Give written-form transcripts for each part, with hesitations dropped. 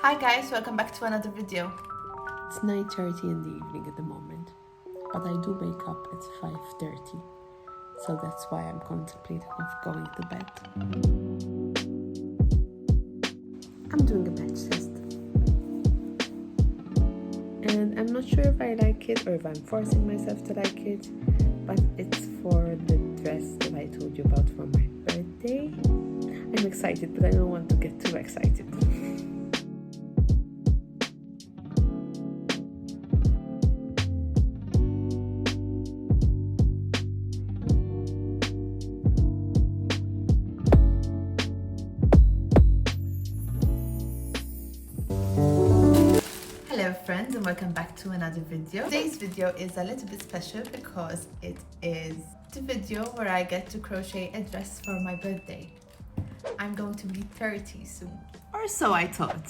Hi guys, welcome back to another video. It's 9:30 in the evening at the moment, but I do wake up at 5:30, so that's why I'm contemplating of going to bed. I'm doing a batch test, and I'm not sure if I like it or if I'm forcing myself to like it, but it's for the dress that I told you about for my birthday. I'm excited, but I don't want to get too excited. Hello friends and welcome back to another video. Today's video is a little bit special because it is the video where I get to crochet a dress for my birthday. I'm going to be 30 soon, or so I thought.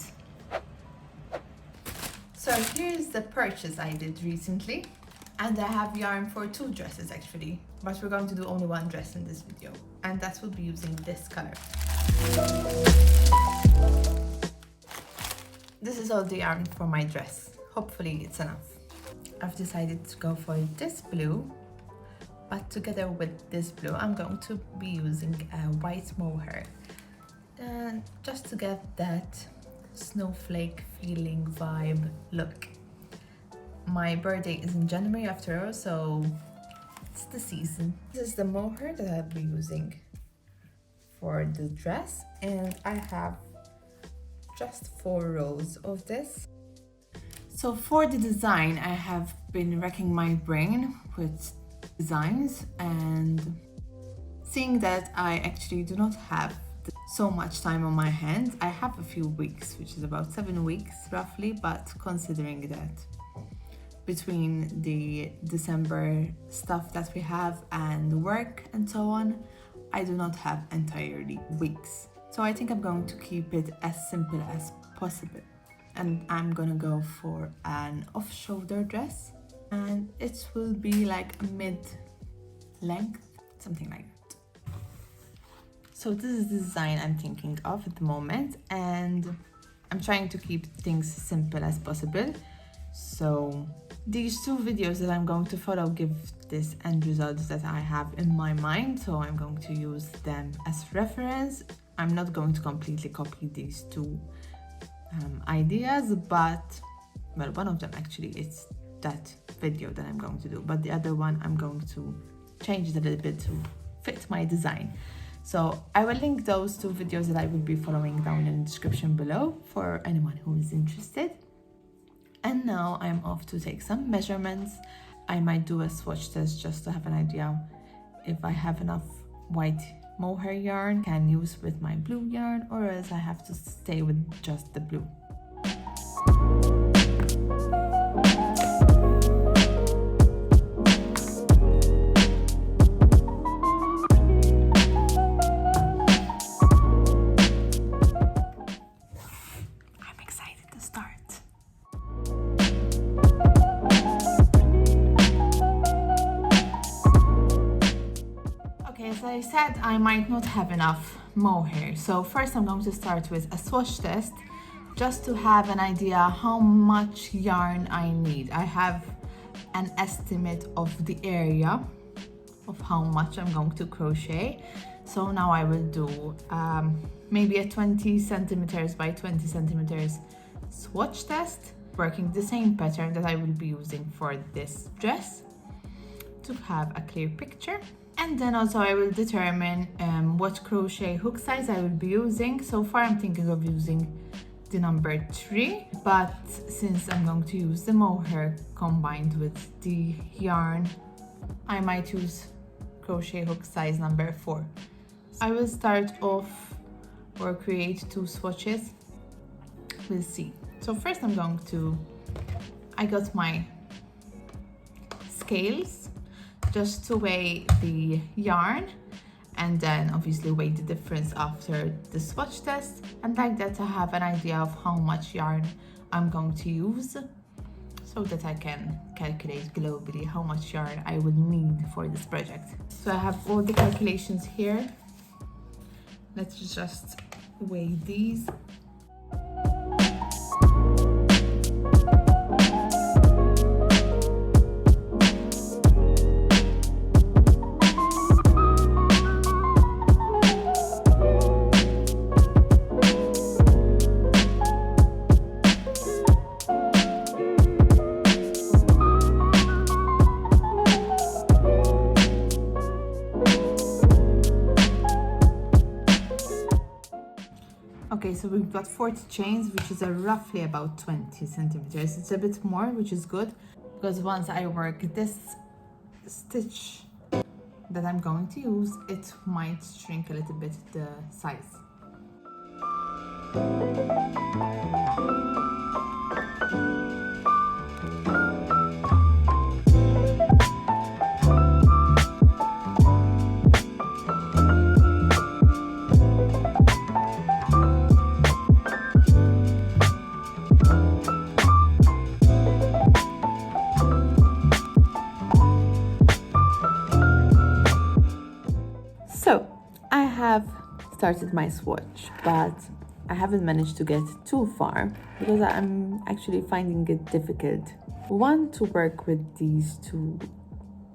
So here's the purchase I did recently, and I have yarn for 2 dresses actually, but we're going to do only one dress in this video, and that will be using this color. This is all the yarn for my dress. Hopefully it's enough. I've decided to go for this blue, but together with this blue I'm going to be using a white mohair, and just to get that snowflake feeling vibe look. My birthday is in January after all, so it's the season. This is the mohair that I'll be using for the dress, and I have just 4 rows of this. So for the design, I have been racking my brain with designs, and seeing that I actually do not have so much time on my hands. I have a few weeks, which is about 7 weeks roughly, but considering that between the December stuff that we have and work and so on, I do not have entirely weeks. So I think I'm going to keep it as simple as possible, and I'm gonna go for an off-shoulder dress, and it will be like a mid-length, something like that. So this is the design I'm thinking of at the moment, and I'm trying to keep things simple as possible. So these 2 videos that I'm going to follow give this end result that I have in my mind, so I'm going to use them as reference. I'm not going to completely copy these 2 ideas, but, well, one of them actually is that video that I'm going to do, but the other one I'm going to change it a little bit to fit my design. So I will link those 2 videos that I will be following down in the description below for anyone who is interested. And now I'm off to take some measurements. I might do a swatch test just to have an idea if I have enough white mohair yarn can use with my blue yarn, or else I have to stay with just the blue. I'm excited to start. As I said, I might not have enough mohair, so first I'm going to start with a swatch test just to have an idea how much yarn I need. I have an estimate of the area of how much I'm going to crochet, so now I will do maybe a 20 centimeters by 20 centimeters swatch test, working the same pattern that I will be using for this dress to have a clear picture. And then also I will determine what crochet hook size I will be using. So far I'm thinking of using the number 3, but since I'm going to use the mohair combined with the yarn, I might use crochet hook size number 4. I will start off or create 2 swatches. We'll see. So first I got my scales just to weigh the yarn, and then obviously weigh the difference after the swatch test, and like that I have an idea of how much yarn I'm going to use, so that I can calculate globally how much yarn I would need for this project. So I have all the calculations here. Let's just weigh these. so we've got 40 chains, which is roughly about 20 centimeters. It's a bit more, which is good, because once I work this stitch that I'm going to use, it might shrink a little bit the size. So I have started my swatch, but I haven't managed to get too far because I'm actually finding it difficult. One, to work with these two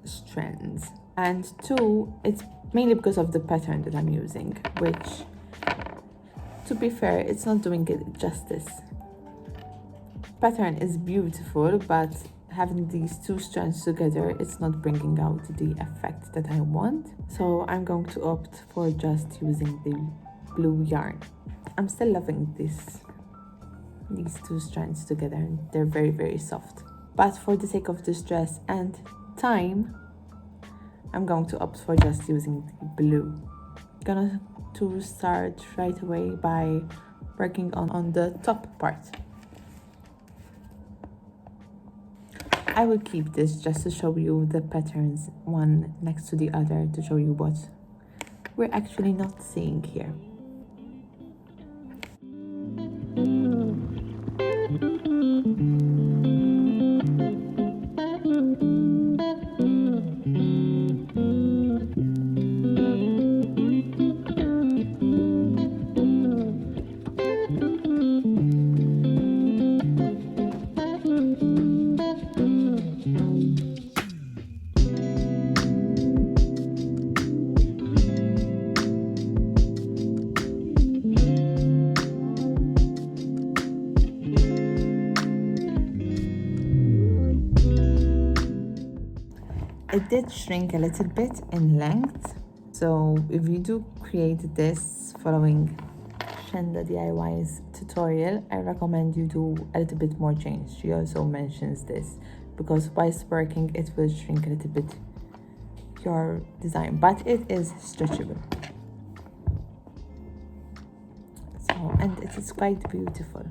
strands, and two, it's mainly because of the pattern that I'm using, which, to be fair, it's not doing it justice. Pattern is beautiful, but having these two strands together, it's not bringing out the effect that I want. So I'm going to opt for just using the blue yarn. I'm still loving these two strands together, and they're very, very soft. But for the sake of this dress and time, I'm going to opt for just using the blue. Gonna to start right away by working on the top part. I will keep this just to show you the patterns one next to the other, to show you what we're actually not seeing here. It did shrink a little bit in length, so if you do create this following Shenda DIY's tutorial, I recommend you do a little bit more change. She also mentions this because whilst working it will shrink a little bit your design, but it is stretchable. So, and it is quite beautiful.